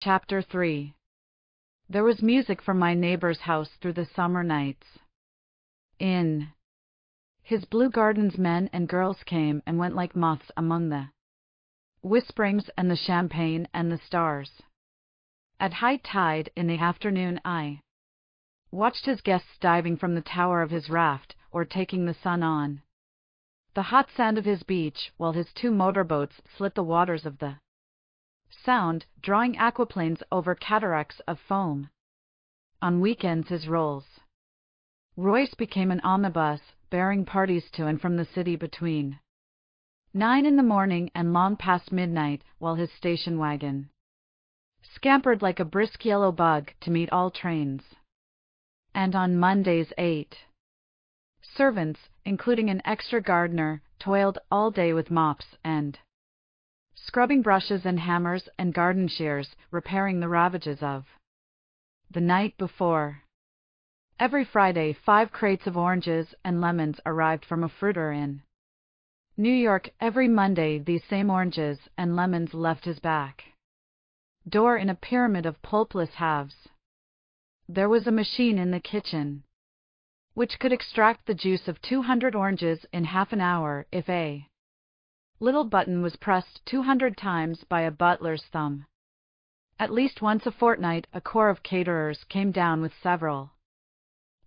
Chapter 3. There was music from my neighbor's house through the summer nights. In his blue gardens men and girls came and went like moths among the whisperings and the champagne and the stars. At high tide in the afternoon I watched his guests diving from the tower of his raft or taking the sun on the hot sand of his beach while his two motorboats slit the waters of the Sound, drawing aquaplanes over cataracts of foam. On weekends his Rolls Royce became an omnibus, bearing parties to and from the city between 9 in the morning and long past midnight, while his station wagon scampered like a brisk yellow bug to meet all trains. And on Mondays 8 servants, including an extra gardener, toiled all day with mops and scrubbing brushes and hammers and garden shears, repairing the ravages of the night before. Every Friday 5 crates of oranges and lemons arrived from a fruiter in New York. Every Monday these same oranges and lemons left his back door in a pyramid of pulpless halves. There was a machine in the kitchen which could extract the juice of 200 oranges in half an hour if a little button was pressed 200 times by a butler's thumb. At least once a fortnight a corps of caterers came down with several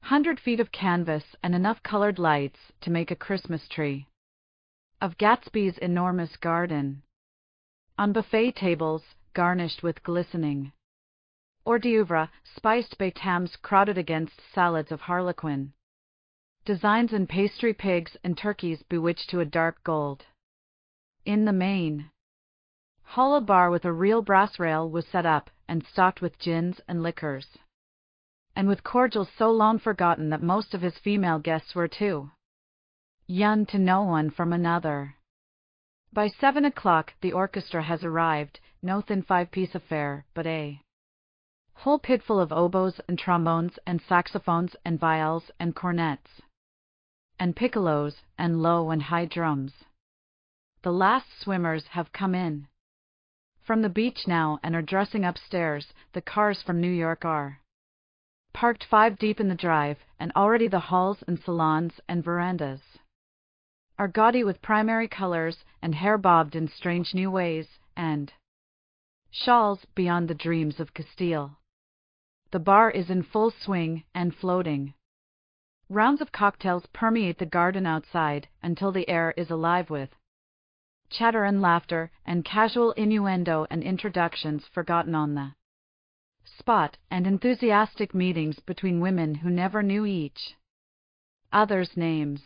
100 feet of canvas and enough colored lights to make a Christmas tree of Gatsby's enormous garden. On buffet tables, garnished with glistening hors d'oeuvre, spiced betams crowded against salads of harlequin designs and pastry pigs and turkeys bewitched to a dark gold. In the main hall, a bar with a real brass rail was set up and stocked with gins and liquors, and with cordials so long forgotten that most of his female guests were too young to know one from another. By 7 o'clock the orchestra has arrived, no thin 5-piece affair, but a whole pitful of oboes and trombones and saxophones and viols and cornets and piccolos and low and high drums. The last swimmers have come in from the beach now and are dressing upstairs. The cars from New York are parked 5 deep in the drive, and already the halls and salons and verandas are gaudy with primary colors and hair bobbed in strange new ways, and shawls beyond the dreams of Castile. The bar is in full swing and floating. Rounds of cocktails permeate the garden outside until the air is alive with chatter and laughter and casual innuendo and introductions forgotten on the spot, and enthusiastic meetings between women who never knew each other's names.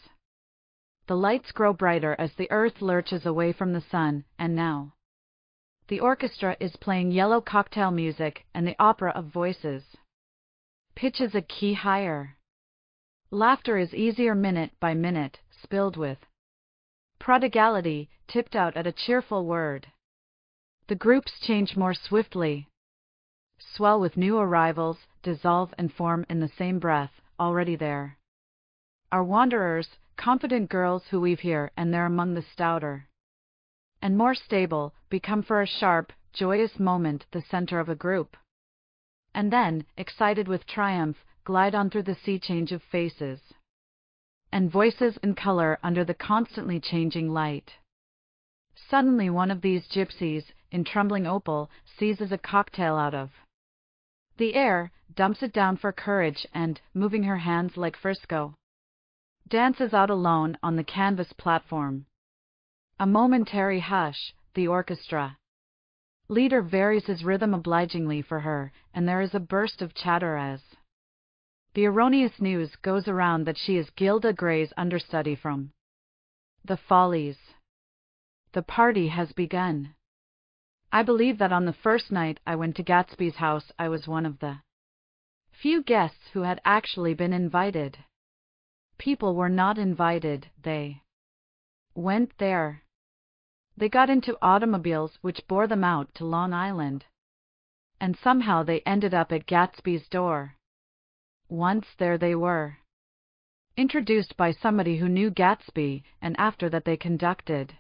The lights grow brighter as the earth lurches away from the sun, and now the orchestra is playing yellow cocktail music, and the opera of voices pitches a key higher. Laughter is easier minute by minute, spilled with prodigality, tipped out at a cheerful word. The groups change more swiftly, swell with new arrivals, dissolve and form in the same breath, already there are wanderers, confident girls who weave here and there among the stouter and more stable, become for a sharp, joyous moment the center of a group, and then, excited with triumph, glide on through the sea change of faces and voices and color under the constantly changing light. Suddenly one of these gypsies, in trembling opal, seizes a cocktail out of the air, dumps it down for courage, and, moving her hands like Frisco, dances out alone on the canvas platform. A momentary hush. The orchestra leader varies his rhythm obligingly for her, and there is a burst of chatter as the erroneous news goes around that she is Gilda Gray's understudy from the Follies. The party has begun. I believe that on the first night I went to Gatsby's house I was one of the few guests who had actually been invited. People were not invited, they went there. They got into automobiles which bore them out to Long Island, and somehow they ended up at Gatsby's door. Once there they were introduced by somebody who knew Gatsby, and after that they conducted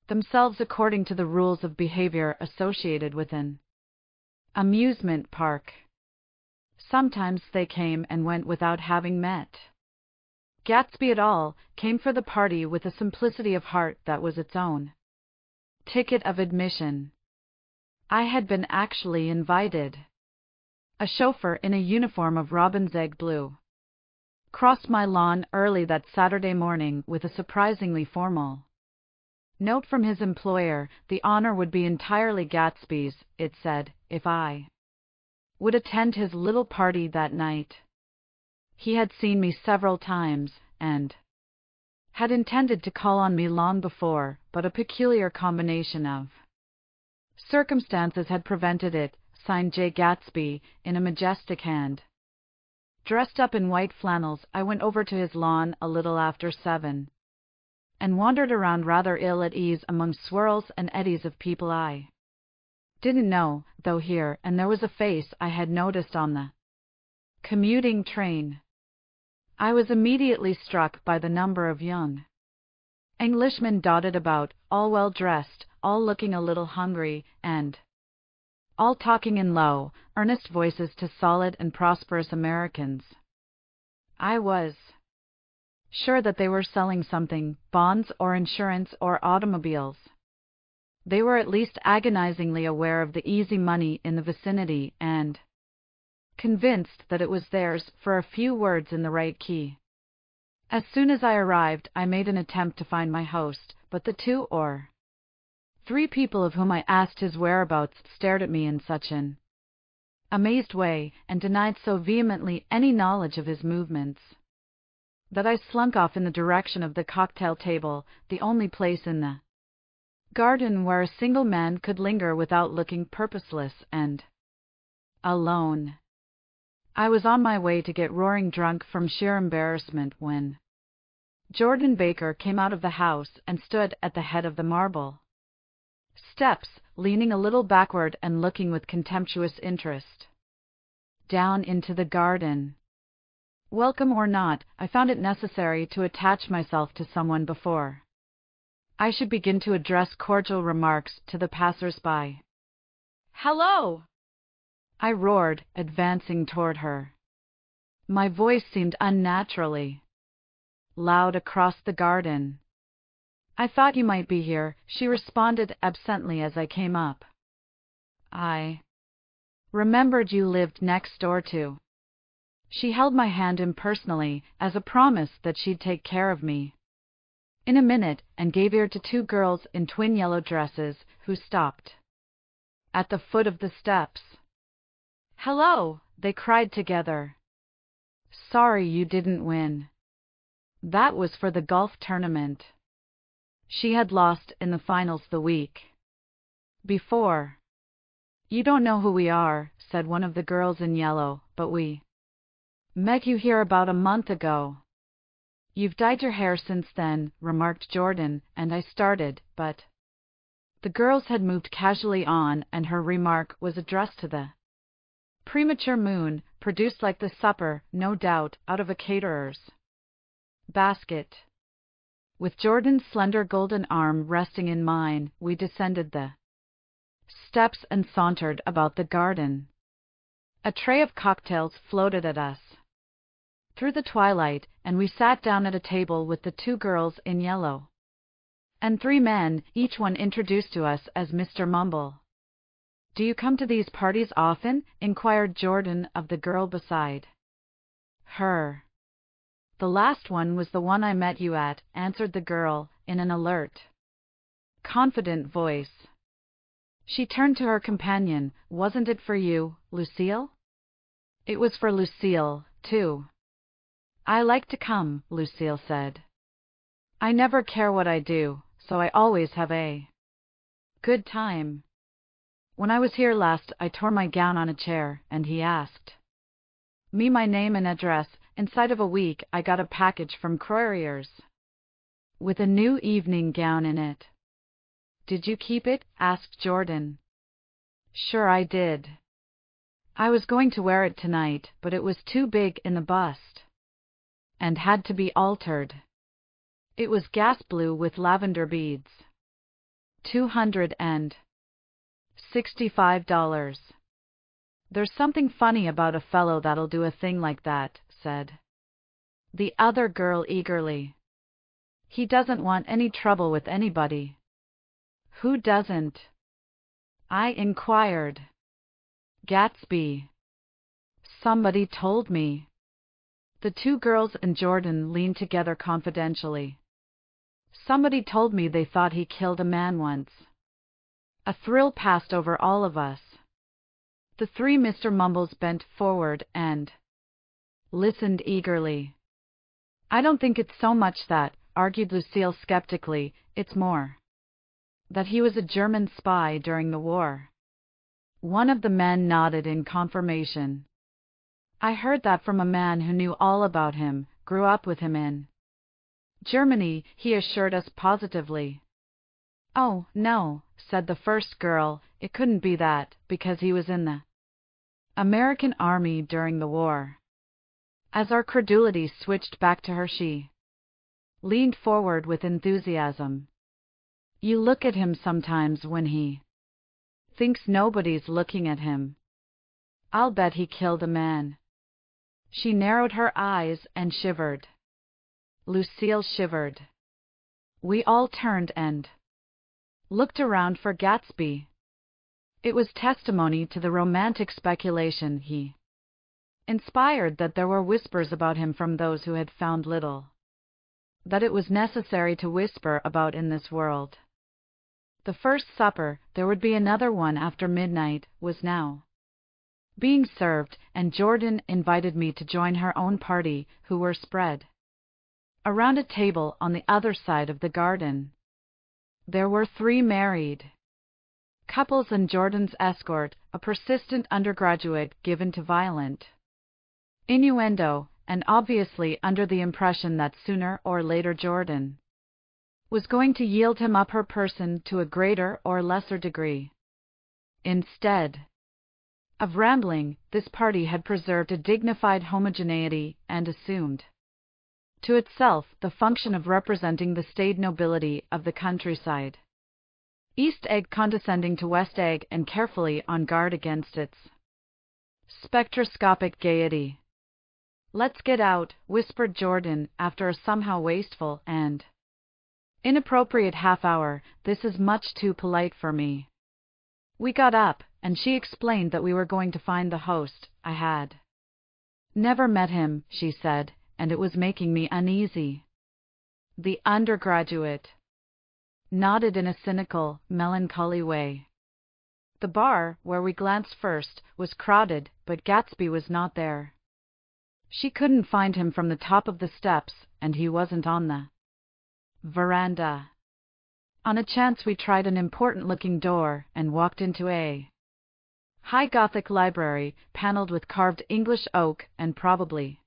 themselves according to the rules of behavior associated with an Amusement park. Sometimes they came and went without having met. Gatsby et al. Came for the party with a simplicity of heart that was its own. Ticket of admission. I had been actually invited. A chauffeur in a uniform of robin's egg blue crossed my lawn early that Saturday morning with a surprisingly formal note from his employer. The honor would be entirely Gatsby's, it said, if I would attend his little party that night. He had seen me several times, and had intended to call on me long before, but a peculiar combination of circumstances had prevented it. Signed J. Gatsby, in a majestic hand. Dressed up in white flannels, I went over to his lawn a little after 7, and wandered around rather ill at ease among swirls and eddies of people I didn't know, though here and there was a face I had noticed on the commuting train. I was immediately struck by the number of young Englishmen dotted about, all well dressed, all looking a little hungry, and all talking in low, earnest voices to solid and prosperous Americans. I was sure that they were selling something, bonds or insurance or automobiles. They were at least agonizingly aware of the easy money in the vicinity and convinced that it was theirs for a few words in the right key. As soon as I arrived, I made an attempt to find my host, but the 2 or 3 people of whom I asked his whereabouts stared at me in such an amazed way, and denied so vehemently any knowledge of his movements, that I slunk off in the direction of the cocktail table, the only place in the garden where a single man could linger without looking purposeless and alone. I was on my way to get roaring drunk from sheer embarrassment when Jordan Baker came out of the house and stood at the head of the marble steps, leaning a little backward and looking with contemptuous interest down into the garden. Welcome or not, I found it necessary to attach myself to someone before I should begin to address cordial remarks to the passers-by. "Hello!" I roared, advancing toward her. My voice seemed unnaturally loud across the garden. "I thought you might be here," she responded absently as I came up. "I remembered you lived next door to." She held my hand impersonally, as a promise that she'd take care of me in a minute, and gave ear to 2 girls in twin yellow dresses, who stopped at the foot of the steps. "Hello!" they cried together. "Sorry you didn't win." That was for the golf tournament. She had lost in the finals the week before. "You don't know who we are," said one of the girls in yellow, "but we met you here about a month ago." "You've dyed your hair since then," remarked Jordan, and I started, but the girls had moved casually on, and her remark was addressed to the premature moon, produced like the supper, no doubt, out of a caterer's basket. With Jordan's slender golden arm resting in mine, we descended the steps and sauntered about the garden. A tray of cocktails floated at us through the twilight, and we sat down at a table with the 2 girls in yellow and 3 men, each one introduced to us as Mr. Mumble. "Do you come to these parties often?" inquired Jordan of the girl beside her. "The last one was the one I met you at," answered the girl, in an alert, confident voice. She turned to her companion. "Wasn't it for you, Lucille?" "It was for Lucille, too." "I like to come," Lucille said. "I never care what I do, so I always have a good time. When I was here last, I tore my gown on a chair, and he asked me my name and address. Inside of a week, I got a package from Croyer's with a new evening gown in it." "Did you keep it?" asked Jordan. "Sure I did. I was going to wear it tonight, but it was too big in the bust and had to be altered. It was gas blue with lavender beads. $265." There's something funny about a fellow that'll do a thing like that, said the other girl eagerly. He doesn't want any trouble with anybody. Who doesn't? I inquired. Gatsby. Somebody told me. The two girls and Jordan leaned together confidentially. Somebody told me they thought he killed a man once. A thrill passed over all of us. The three Mr. Mumbles bent forward and listened eagerly. I don't think it's so much that, argued Lucille skeptically, it's more that he was a German spy during the war. One of the men nodded in confirmation. I heard that from a man who knew all about him, grew up with him in Germany, he assured us positively. Oh, no, said the first girl, it couldn't be that, because he was in the American Army during the war. As our credulity switched back to her, she leaned forward with enthusiasm. You look at him sometimes when he thinks nobody's looking at him. I'll bet he killed a man. She narrowed her eyes and shivered. Lucille shivered. We all turned and looked around for Gatsby. It was testimony to the romantic speculation he inspired that there were whispers about him from those who had found little that it was necessary to whisper about in this world. The first supper, there would be another one after midnight, was now being served, and Jordan invited me to join her own party, who were spread around a table on the other side of the garden. There were 3 married couples and Jordan's escort, a persistent undergraduate given to violent innuendo, and obviously under the impression that sooner or later Jordan was going to yield him up her person to a greater or lesser degree. Instead of rambling, this party had preserved a dignified homogeneity and assumed to itself the function of representing the staid nobility of the countryside. East Egg condescending to West Egg and carefully on guard against its spectroscopic gaiety. Let's get out, whispered Jordan after a somehow wasteful and inappropriate half-hour. This is much too polite for me. We got up, and she explained that we were going to find the host. I had never met him, she said, and it was making me uneasy. The undergraduate nodded in a cynical, melancholy way. The bar, where we glanced first, was crowded, but Gatsby was not there. She couldn't find him from the top of the steps, and he wasn't on the veranda. On a chance we tried an important-looking door and walked into a high Gothic library, paneled with carved English oak and probably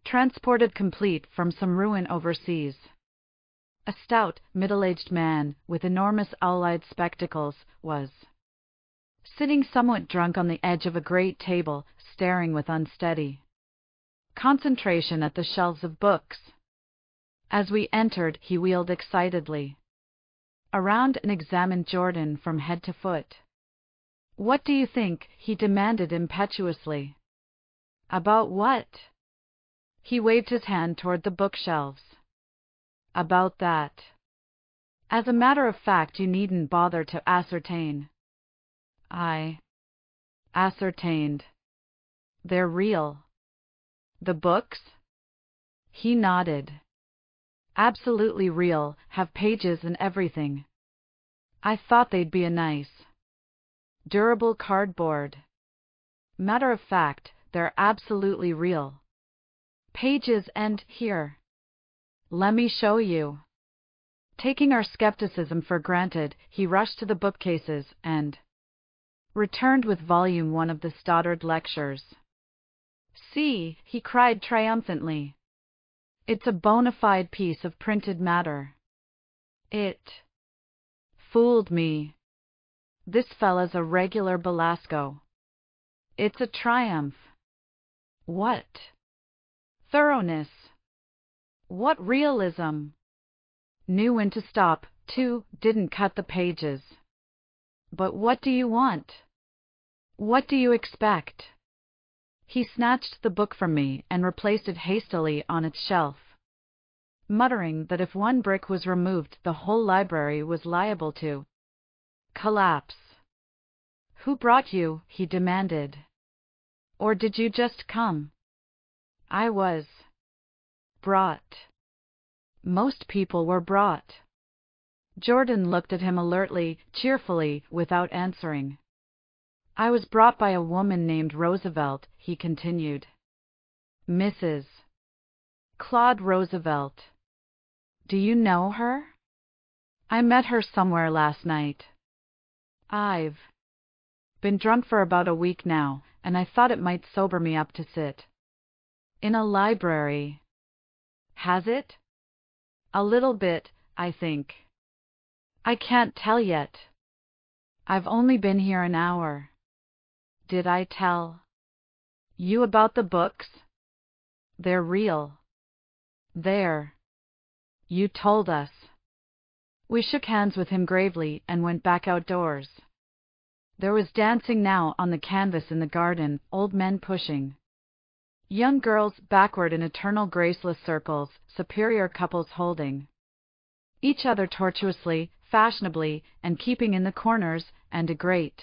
transported complete from some ruin overseas. A stout, middle-aged man, with enormous owl-eyed spectacles, was sitting somewhat drunk on the edge of a great table, staring with unsteady concentration at the shelves of books. As we entered, he wheeled excitedly around and examined Jordan from head to foot. What do you think? He demanded impetuously. About what? He waved his hand toward the bookshelves. About that. As a matter of fact, you needn't bother to ascertain. I ascertained. They're real. The books? He nodded. Absolutely real, have pages and everything. I thought they'd be a nice, durable cardboard. Matter of fact, they're absolutely real. Pages and here. Let me show you. Taking our skepticism for granted, he rushed to the bookcases and returned with volume 1 of the Stoddard Lectures. See, he cried triumphantly. It's a bona fide piece of printed matter. It fooled me. This fella's a regular Belasco. It's a triumph. What thoroughness! What realism! Knew when to stop, too, didn't cut the pages. But what do you want? What do you expect? He snatched the book from me and replaced it hastily on its shelf, muttering that if one brick was removed, the whole library was liable to collapse. Who brought you? He demanded. Or did you just come? I was brought. Most people were brought. Jordan looked at him alertly, cheerfully, without answering. I was brought by a woman named Roosevelt, he continued. Mrs. Claude Roosevelt. Do you know her? I met her somewhere last night. I've been drunk for about a week now, and I thought it might sober me up to sit in a library. Has it? A little bit, I think. I can't tell yet. I've only been here an hour. Did I tell you about the books? They're real. There. You told us. We shook hands with him gravely and went back outdoors. There was dancing now on the canvas in the garden, old men pushing young girls backward in eternal graceless circles, superior couples holding each other tortuously, fashionably, and keeping in the corners, and a great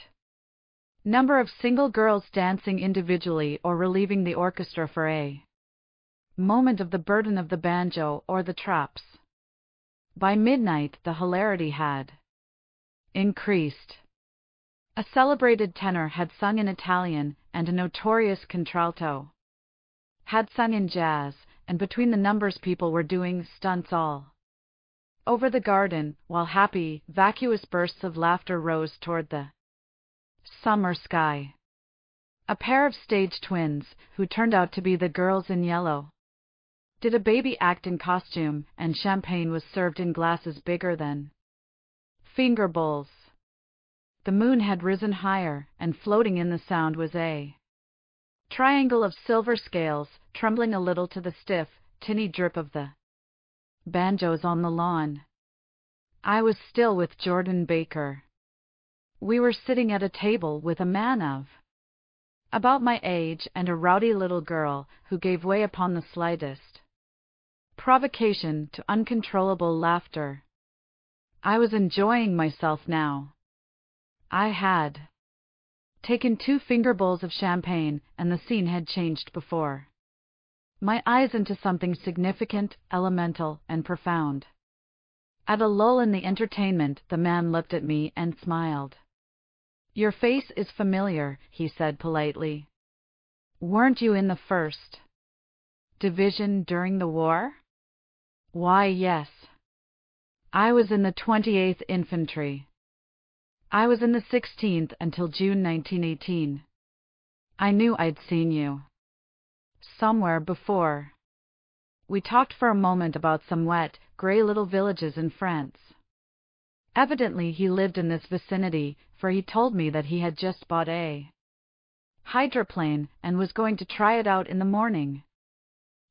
number of single girls dancing individually or relieving the orchestra for a moment of the burden of the banjo or the traps. By midnight the hilarity had increased. A celebrated tenor had sung in Italian, and a notorious contralto had sung in jazz, and between the numbers people were doing stunts all over the garden, while happy, vacuous bursts of laughter rose toward the summer sky. A pair of stage twins, who turned out to be the girls in yellow, did a baby act in costume, and champagne was served in glasses bigger than finger bowls. The moon had risen higher, and floating in the sound was a triangle of silver scales, trembling a little to the stiff, tinny drip of the banjos on the lawn. I was still with Jordan Baker. We were sitting at a table with a man of about my age and a rowdy little girl who gave way upon the slightest provocation to uncontrollable laughter. I was enjoying myself now. I had taken 2 finger bowls of champagne, and the scene had changed before my eyes into something significant, elemental, and profound. At a lull in the entertainment, the man looked at me and smiled. Your face is familiar, he said politely. Weren't you in the 1st Division during the war? Why, yes. I was in the 28th Infantry. I was in the 16th until June 1918. I knew I'd seen you somewhere before. We talked for a moment about some wet, grey little villages in France. Evidently he lived in this vicinity, for he told me that he had just bought a hydroplane and was going to try it out in the morning.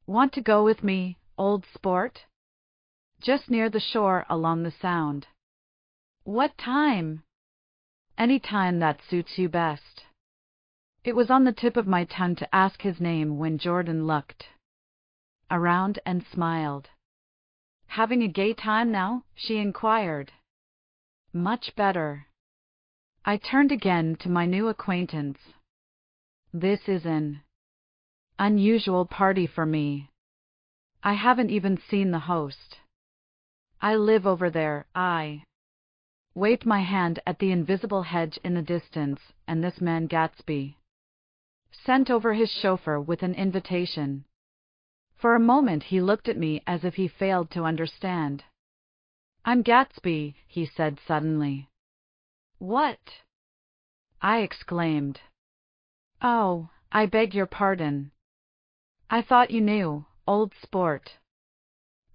Want to go with me, old sport? Just near the shore along the Sound. What time? Any time that suits you best. It was on the tip of my tongue to ask his name when Jordan looked around and smiled. Having a gay time now? She inquired. Much better. I turned again to my new acquaintance. This is an unusual party for me. I haven't even seen the host. I live over there. I waved my hand at the invisible hedge in the distance, and this man Gatsby sent over his chauffeur with an invitation. For a moment he looked at me as if he failed to understand. I'm Gatsby, he said suddenly. What? I exclaimed. Oh, I beg your pardon. I thought you knew, old sport.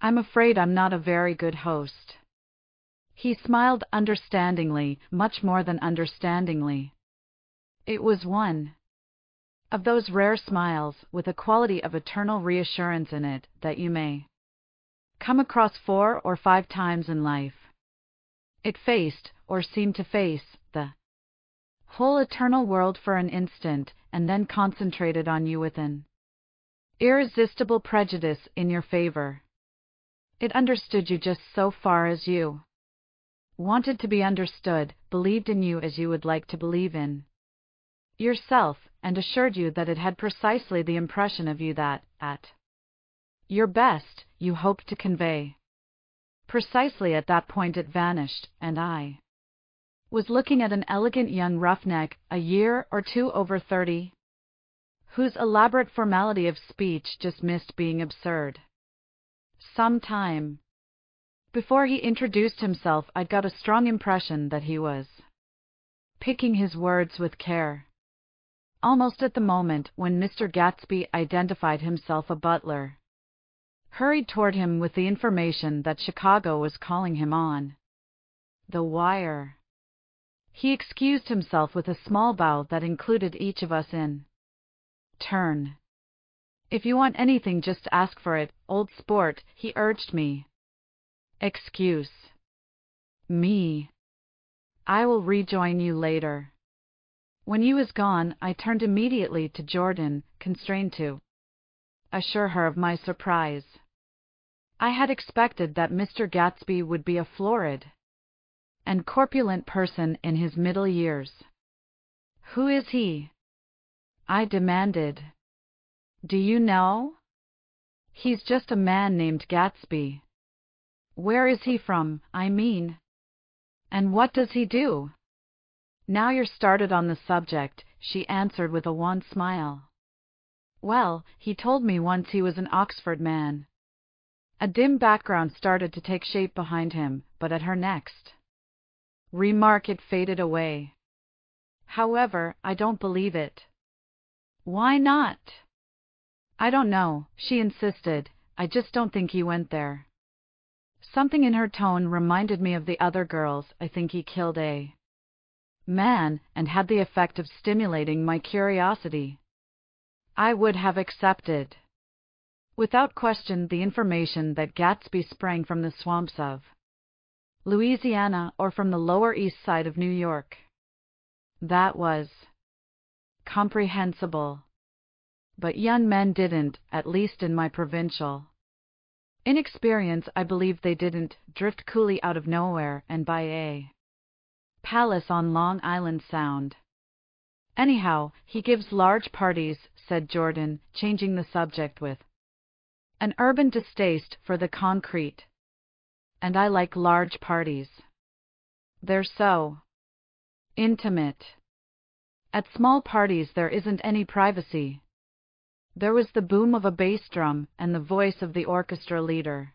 I'm afraid I'm not a very good host. He smiled understandingly, much more than understandingly. It was one of those rare smiles with a quality of eternal reassurance in it that you may come across 4 or 5 times in life. It faced, or seemed to face, the whole eternal world for an instant, and then concentrated on you with an irresistible prejudice in your favor. It understood you just so far as you wanted to be understood, believed in you as you would like to believe in yourself, and assured you that it had precisely the impression of you that, at your best, you hoped to convey. Precisely at that point it vanished, and I was looking at an elegant young roughneck, a year or two over 30, whose elaborate formality of speech just missed being absurd. Some time before he introduced himself, I'd got a strong impression that he was picking his words with care. Almost at the moment when Mr. Gatsby identified himself a butler hurried toward him with the information that Chicago was calling him on the wire, he excused himself with a small bow that included each of us in turn. "If you want anything, just ask for it, old sport," he urged me. "Excuse me. I will rejoin you later." When he was gone, I turned immediately to Jordan, constrained to assure her of my surprise. I had expected that Mr. Gatsby would be a florid and corpulent person in his middle years. "Who is he?" I demanded. "Do you know?" "He's just a man named Gatsby." "Where is he from, I mean? And what does he do?" "Now you're started on the subject," she answered with a wan smile. "Well, he told me once he was an Oxford man." A dim background started to take shape behind him, but at her next remark it faded away. "However, I don't believe it." "Why not?" "I don't know," she insisted. "I just don't think he went there." Something in her tone reminded me of the other girls. I think he killed a man and had the effect of stimulating my curiosity. I would have accepted without question the information that Gatsby sprang from the swamps of Louisiana or from the Lower East Side of New York. That was comprehensible. But young men didn't, at least in my provincial inexperience. I believed they didn't drift coolly out of nowhere and buy a palace on Long Island Sound. "Anyhow, he gives large parties," said Jordan, changing the subject with an urban distaste for the concrete. "And I like large parties. They're so intimate. At small parties there isn't any privacy." There was the boom of a bass drum, and the voice of the orchestra leader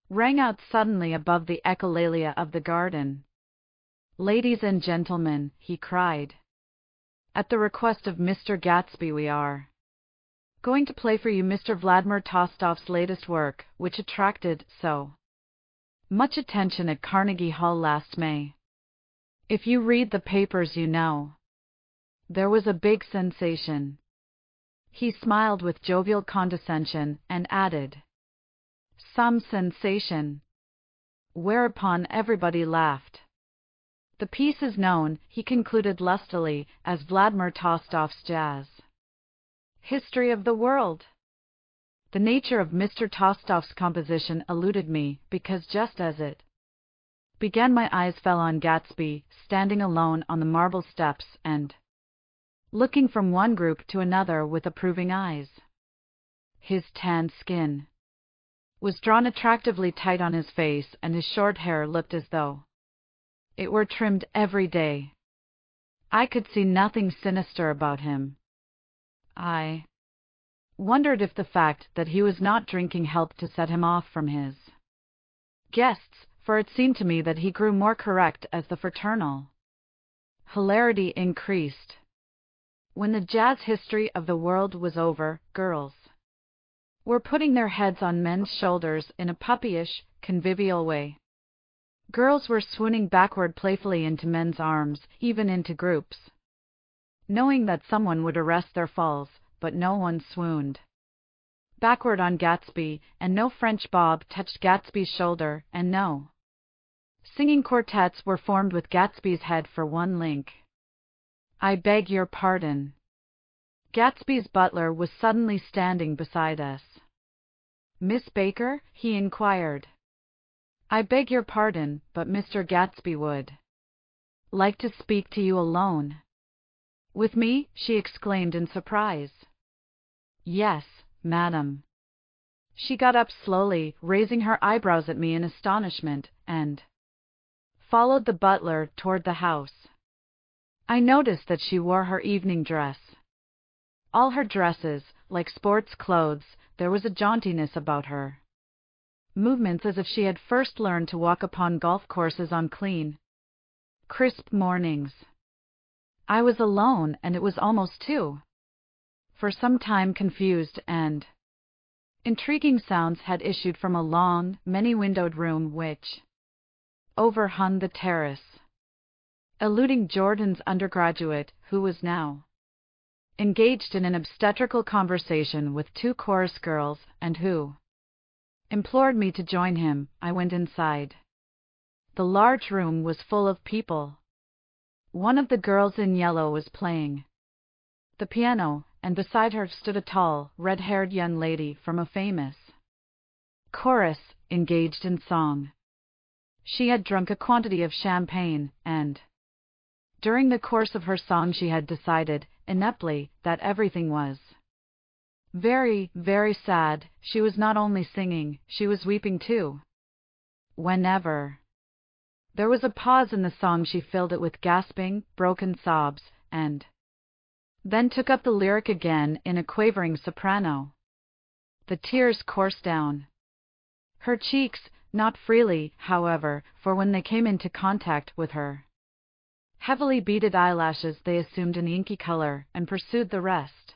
rang out suddenly above the echolalia of the garden. "Ladies and gentlemen," he cried, "at the request of Mr. Gatsby we are going to play for you Mr. Vladimir Tostof's latest work, which attracted so much attention at Carnegie Hall last May. If you read the papers you know. There was a big sensation." He smiled with jovial condescension and added, "Some sensation." Whereupon everybody laughed. "The piece is known," he concluded lustily, "as Vladimir Tostof's Jazz History of the World." The nature of Mr. Tostof's composition eluded me, because just as it began my eyes fell on Gatsby, standing alone on the marble steps and looking from one group to another with approving eyes. His tanned skin was drawn attractively tight on his face, and his short hair looked as though it were trimmed every day. I could see nothing sinister about him. I wondered if the fact that he was not drinking helped to set him off from his guests, for it seemed to me that he grew more correct as the fraternal hilarity increased. When the jazz history of the world was over, girls were putting their heads on men's shoulders in a puppyish, convivial way. Girls were swooning backward playfully into men's arms, even into groups, knowing that someone would arrest their falls, but no one swooned backward on Gatsby, and no French bob touched Gatsby's shoulder, and no singing quartets were formed with Gatsby's head for one link. I beg your pardon. Gatsby's butler was suddenly standing beside us. Miss Baker? He inquired. I beg your pardon, but Mr. Gatsby would like to speak to you alone. With me? She exclaimed in surprise. Yes, madam. She got up slowly, raising her eyebrows at me in astonishment, and followed the butler toward the house. I noticed that she wore her evening dress. All her dresses, like sports clothes, there was a jauntiness about her. Movements as if she had first learned to walk upon golf courses on clean, crisp mornings. I was alone, and it was almost 2. For some time confused and intriguing sounds had issued from a long, many-windowed room which overhung the terrace, eluding Jordan's undergraduate, who was now engaged in an obstetrical conversation with 2 chorus girls, and who implored me to join him. I went inside. The large room was full of people. One of the girls in yellow was playing the piano, and beside her stood a tall, red-haired young lady from a famous chorus, engaged in song. She had drunk a quantity of champagne, and during the course of her song she had decided, ineptly, that everything was very, very sad. She was not only singing, she was weeping too. Whenever there was a pause in the song, she filled it with gasping, broken sobs, and then took up the lyric again in a quavering soprano. The tears coursed down her cheeks, not freely, however, for when they came into contact with her heavily beaded eyelashes they assumed an inky color and pursued the rest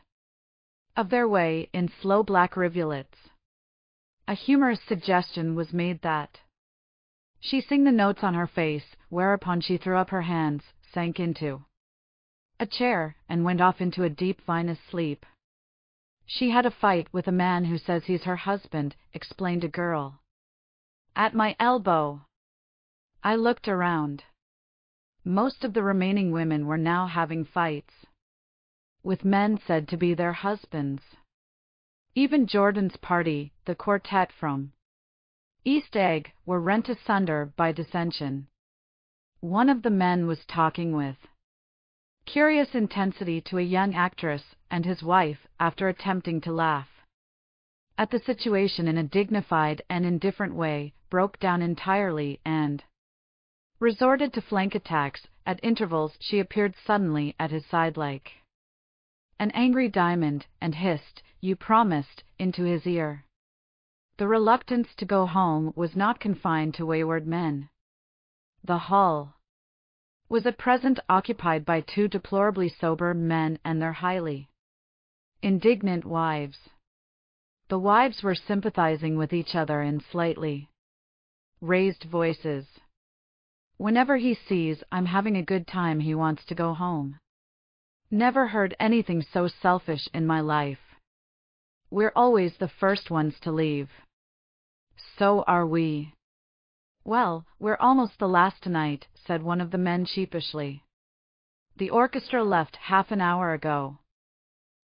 of their way in slow black rivulets. A humorous suggestion was made that she sing the notes on her face, whereupon she threw up her hands, sank into a chair, and went off into a deep vinous sleep. She had a fight with a man who says he's her husband, explained a girl at my elbow. I looked around. Most of the remaining women were now having fights with men said to be their husbands. Even Jordan's party, the quartet from East Egg, were rent asunder by dissension. One of the men was talking with curious intensity to a young actress, and his wife, after attempting to laugh at the situation in a dignified and indifferent way, broke down entirely and resorted to flank attacks. At intervals she appeared suddenly at his side like an angry diamond, and hissed, "You promised," into his ear. The reluctance to go home was not confined to wayward men. The hall was at present occupied by 2 deplorably sober men and their highly indignant wives. The wives were sympathizing with each other in slightly raised voices. Whenever he sees I'm having a good time, he wants to go home. Never heard anything so selfish in my life. We're always the first ones to leave. So are we. Well, we're almost the last tonight, said one of the men sheepishly. The orchestra left half an hour ago.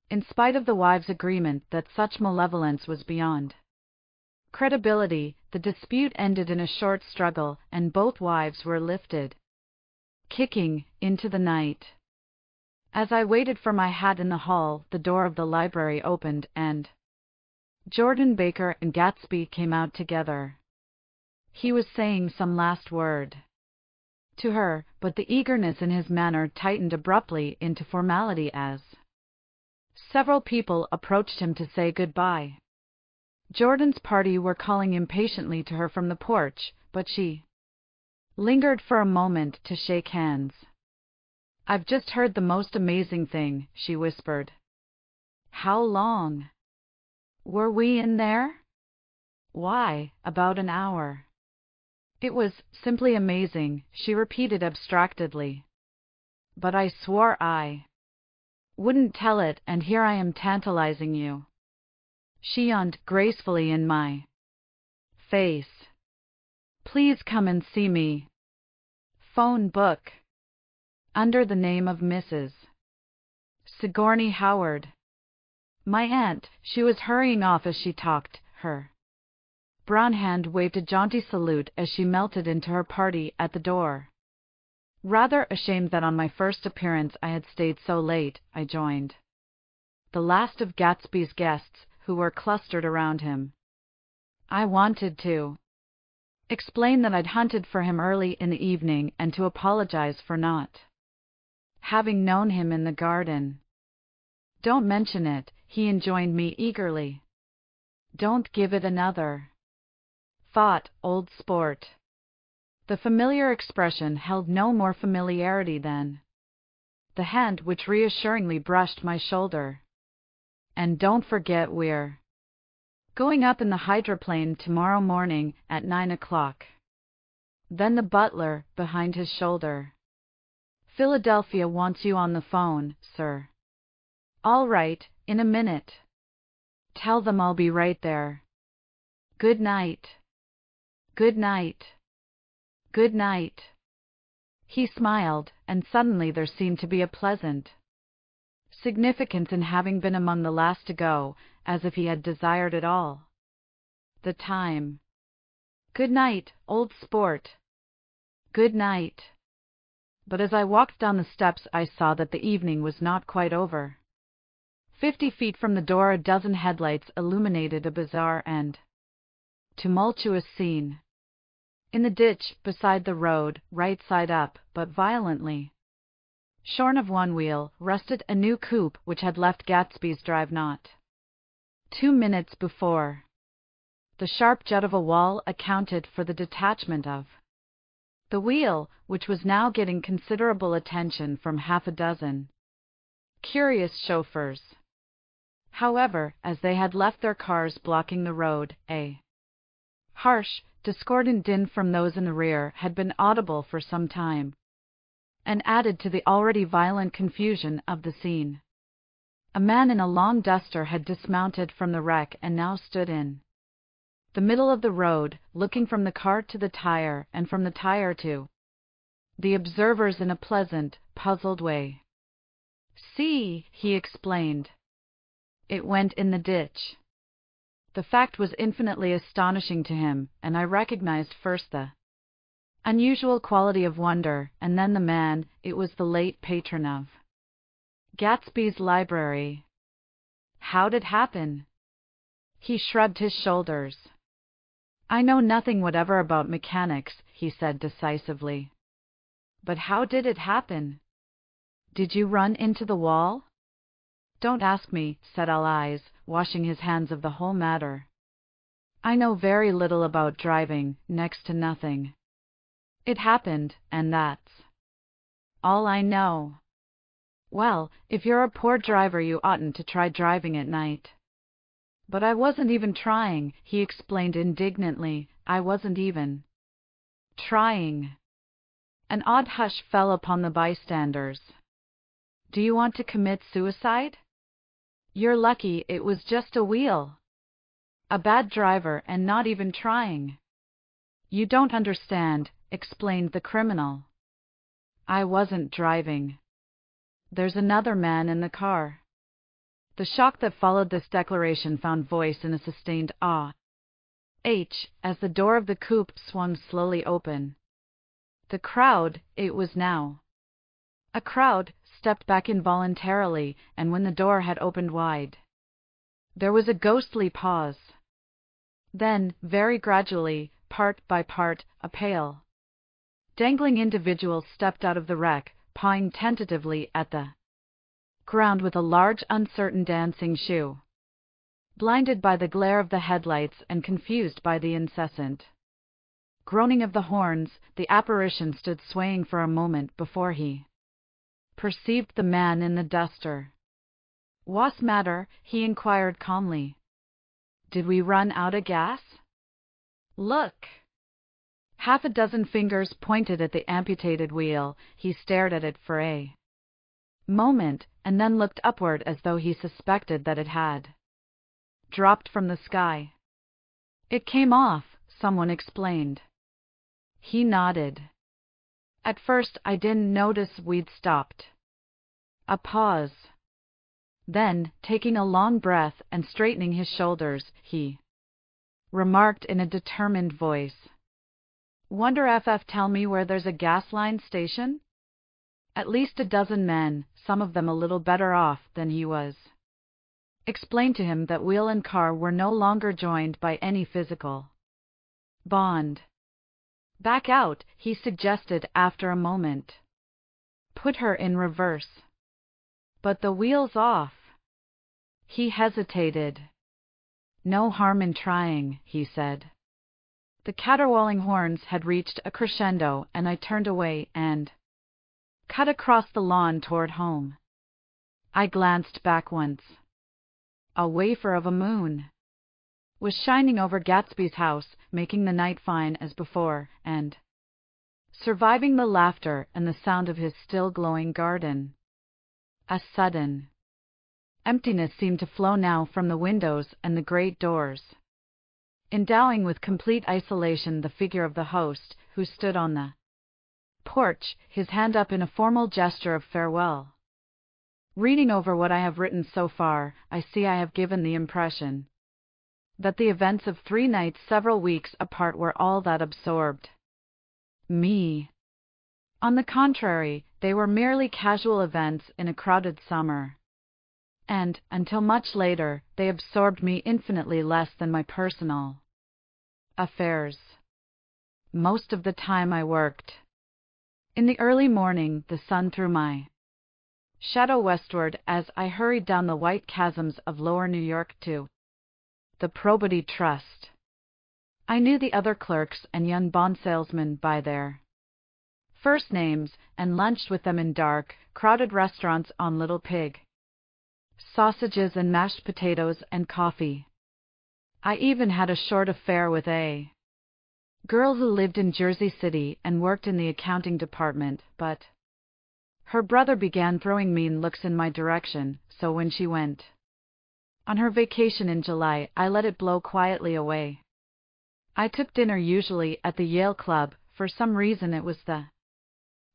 In spite of the wives' agreement that such malevolence was beyond credibility, the dispute ended in a short struggle, and both wives were lifted, kicking, into the night. As I waited for my hat in the hall, the door of the library opened, and Jordan Baker and Gatsby came out together. He was saying some last word to her, but the eagerness in his manner tightened abruptly into formality as several people approached him to say goodbye. Jordan's party were calling impatiently to her from the porch, but she lingered for a moment to shake hands. I've just heard the most amazing thing, she whispered. How long were we in there? Why, about an hour. It was simply amazing, she repeated abstractedly. But I swore I wouldn't tell it, and here I am tantalizing you. She yawned gracefully in my face. Please come and see me. Phone book. Under the name of Mrs. Sigourney Howard. My aunt, she was hurrying off as she talked, her brown hand waved a jaunty salute as she melted into her party at the door. Rather ashamed that on my first appearance I had stayed so late, I joined the last of Gatsby's guests who were clustered around him. I wanted to explain that I'd hunted for him early in the evening and to apologize for not having known him in the garden. Don't mention it, he enjoined me eagerly. Don't give it another thought, old sport. The familiar expression held no more familiarity than the hand which reassuringly brushed my shoulder. And don't forget we're going up in the hydroplane tomorrow morning at 9 o'clock. Then the butler, behind his shoulder. Philadelphia wants you on the phone, sir. All right, in a minute. Tell them I'll be right there. Good night. Good night. Good night. He smiled, and suddenly there seemed to be a pleasant significance in having been among the last to go, as if he had desired it all the time. Good night, old sport. Good night. But as I walked down the steps I saw that the evening was not quite over. 50 feet from the door a dozen headlights illuminated a bizarre and tumultuous scene. In the ditch beside the road, right side up, but violently shorn of one wheel, rested a new coupe which had left Gatsby's drive not 2 minutes before. The sharp jut of a wall accounted for the detachment of the wheel, which was now getting considerable attention from half a dozen curious chauffeurs. However, as they had left their cars blocking the road, a harsh, discordant din from those in the rear had been audible for some time, and added to the already violent confusion of the scene. A man in a long duster had dismounted from the wreck and now stood in the middle of the road, looking from the car to the tire and from the tire to the observers in a pleasant, puzzled way. See, he explained. It went in the ditch. The fact was infinitely astonishing to him, and I recognized first the unusual quality of wonder, and then the man. It was the late patron of Gatsby's library. How'd it happen? He shrugged his shoulders. I know nothing whatever about mechanics, he said decisively. But how did it happen? Did you run into the wall? Don't ask me, said Allies, washing his hands of the whole matter. I know very little about driving, next to nothing. It happened, and that's all I know. Well, if you're a poor driver you oughtn't to try driving at night. But I wasn't even trying, he explained indignantly. I wasn't even trying. An odd hush fell upon the bystanders. Do you want to commit suicide? You're lucky it was just a wheel. A bad driver and not even trying. You don't understand, explained the criminal. I wasn't driving. There's another man in the car. The shock that followed this declaration found voice in a sustained ah. As the door of the coupe swung slowly open. The crowd, it was now a crowd, stepped back involuntarily, and when the door had opened wide, there was a ghostly pause. Then, very gradually, part by part, a pale, dangling individual stepped out of the wreck, pawing tentatively at the ground with a large, uncertain dancing shoe. Blinded by the glare of the headlights and confused by the incessant groaning of the horns, the apparition stood swaying for a moment before he perceived the man in the duster. What's matter? He inquired calmly. Did we run out of gas? Look. Half a dozen fingers pointed at the amputated wheel. He stared at it for a moment, and then looked upward as though he suspected that it had dropped from the sky. It came off, someone explained. He nodded. At first I didn't notice we'd stopped. A pause. Then, taking a long breath and straightening his shoulders, he remarked in a determined voice, "Wonder tell me where there's a gas line station?" At least a dozen men, some of them a little better off than he was, explained to him that wheel and car were no longer joined by any physical bond. "Back out," he suggested after a moment. "Put her in reverse." "But the wheel's off." He hesitated. "No harm in trying," he said. The caterwauling horns had reached a crescendo, and I turned away and cut across the lawn toward home. I glanced back once. A wafer of a moon was shining over Gatsby's house, making the night fine as before, and surviving the laughter and the sound of his still glowing garden. A sudden emptiness seemed to flow now from the windows and the great doors, endowing with complete isolation the figure of the host, who stood on the porch, his hand up in a formal gesture of farewell. Reading over what I have written so far, I see I have given the impression that the events of 3 nights several weeks apart were all that absorbed me. On the contrary, they were merely casual events in a crowded summer, and, until much later, they absorbed me infinitely less than my personal affairs. Most of the time I worked. In the early morning, the sun threw my shadow westward as I hurried down the white chasms of lower New York to the Probity Trust. I knew the other clerks and young bond salesmen by their first names, and lunched with them in dark, crowded restaurants on Little Pig. Sausages and mashed potatoes and coffee. I even had a short affair with a girl who lived in Jersey City and worked in the accounting department, but her brother began throwing mean looks in my direction, so when she went on her vacation in July, I let it blow quietly away. I took dinner usually at the Yale Club. For some reason it was the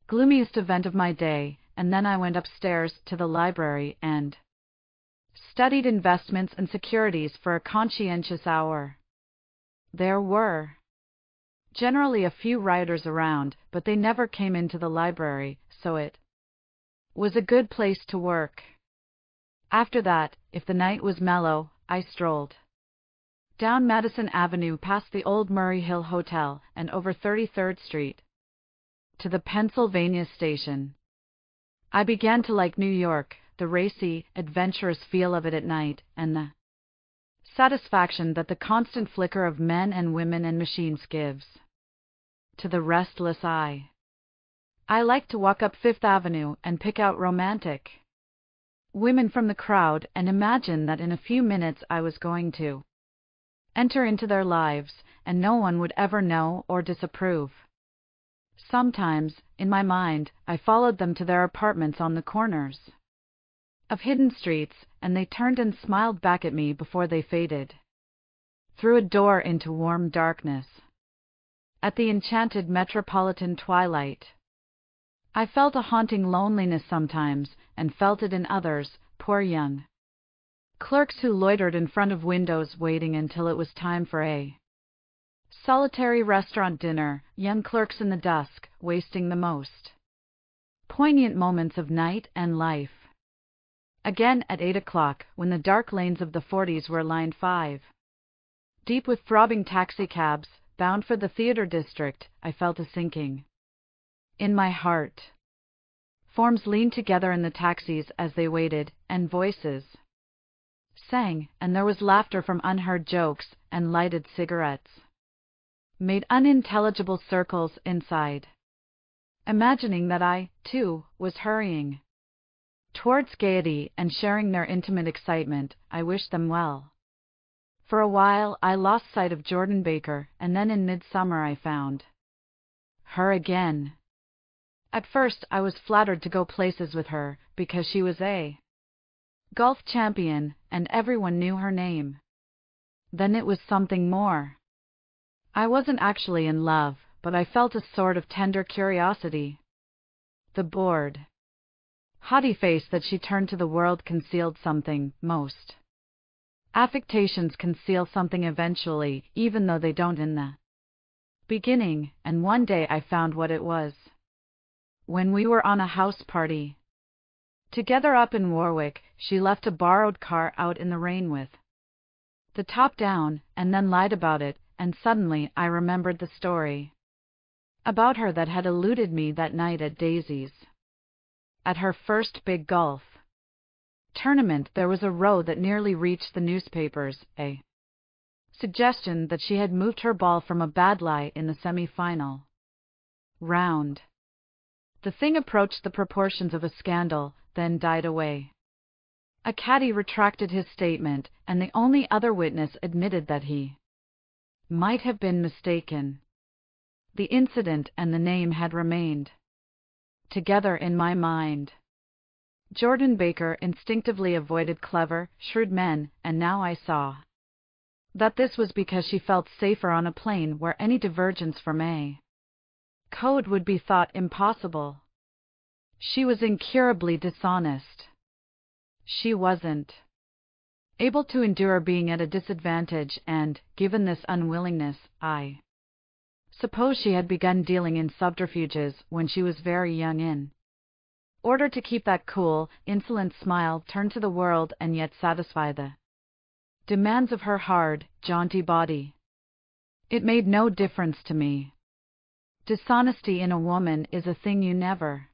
gloomiest event of my day, and then I went upstairs to the library and studied investments and securities for a conscientious hour. There were generally a few writers around, but they never came into the library, so it was a good place to work. After that, if the night was mellow, I strolled down Madison Avenue past the old Murray Hill Hotel and over 33rd Street to the Pennsylvania Station. I began to like New York, the racy, adventurous feel of it at night, and the satisfaction that the constant flicker of men and women and machines gives to the restless eye. I liked to walk up Fifth Avenue and pick out romantic women from the crowd and imagine that in a few minutes I was going to enter into their lives, and no one would ever know or disapprove. Sometimes, in my mind, I followed them to their apartments on the corners of hidden streets, and they turned and smiled back at me before they faded through a door into warm darkness. At the enchanted metropolitan twilight, I felt a haunting loneliness sometimes, and felt it in others, poor young clerks who loitered in front of windows waiting until it was time for a solitary restaurant dinner, young clerks in the dusk, wasting the most poignant moments of night and life. Again at 8 o'clock, when the dark lanes of the 40s were lined 5 deep with throbbing taxicabs, bound for the theater district, I felt a sinking in my heart. Forms leaned together in the taxis as they waited, and voices sang, and there was laughter from unheard jokes, and lighted cigarettes made unintelligible circles inside. Imagining that I, too, was hurrying towards gaiety and sharing their intimate excitement, I wished them well. For a while I lost sight of Jordan Baker, and then in midsummer I found her again. At first I was flattered to go places with her, because she was a golf champion, and everyone knew her name. Then it was something more. I wasn't actually in love, but I felt a sort of tender curiosity. The bored haughty face that she turned to the world concealed something. Most affectations conceal something eventually, even though they don't in the beginning, and one day I found what it was. When we were on a house party together up in Warwick, she left a borrowed car out in the rain with the top down, and then lied about it, and suddenly I remembered the story about her that had eluded me that night at Daisy's. At her first big golf tournament there was a row that nearly reached the newspapers, a suggestion that she had moved her ball from a bad lie in the semi-final round. The thing approached the proportions of a scandal, then died away. A caddy retracted his statement, and the only other witness admitted that he might have been mistaken. The incident and the name had remained together in my mind. Jordan Baker instinctively avoided clever, shrewd men, and now I saw that this was because she felt safer on a plane where any divergence from a code would be thought impossible. She was incurably dishonest. She wasn't able to endure being at a disadvantage, and, given this unwillingness, I suppose she had begun dealing in subterfuges when she was very young in order to keep that cool, insolent smile turned to the world and yet satisfy the demands of her hard, jaunty body. It made no difference to me. Dishonesty in a woman is a thing you never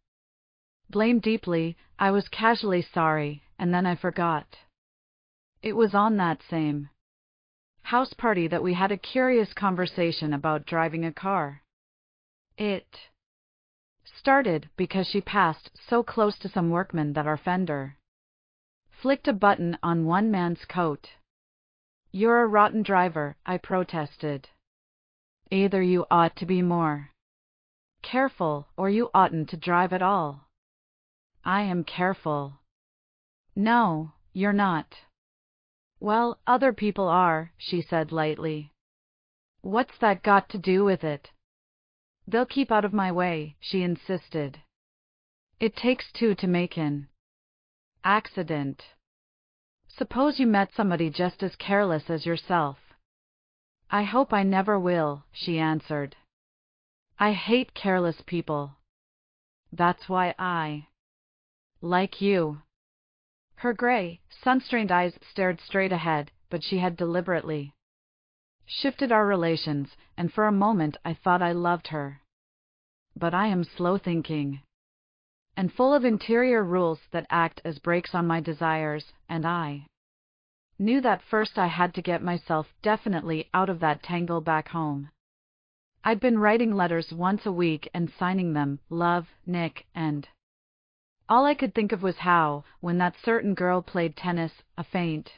blame deeply. I was casually sorry, and then I forgot. It was on that same house party that we had a curious conversation about driving a car. It started because she passed so close to some workmen that our fender flicked a button on one man's coat. "You're a rotten driver," I protested. "Either you ought to be more careful, or you oughtn't to drive at all." "I am careful." "No, you're not." "Well, other people are," she said lightly. "What's that got to do with it?" "They'll keep out of my way," she insisted. "It takes two to make an accident. Suppose you met somebody just as careless as yourself." "I hope I never will," she answered. "I hate careless people. That's why I like you." Her gray, sun-strained eyes stared straight ahead, but she had deliberately shifted our relations, and for a moment I thought I loved her. But I am slow-thinking and full of interior rules that act as brakes on my desires, and I knew that first I had to get myself definitely out of that tangle back home. I'd been writing letters once a week and signing them, "Love, Nick," and all I could think of was how, when that certain girl played tennis, a faint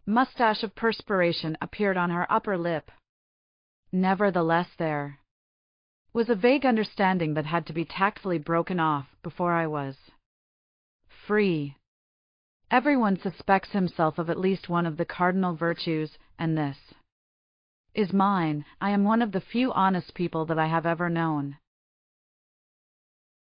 mustache of perspiration appeared on her upper lip. Nevertheless, there was a vague understanding that had to be tactfully broken off before I was free. Everyone suspects himself of at least one of the cardinal virtues, and this is mine. I am one of the few honest people that I have ever known.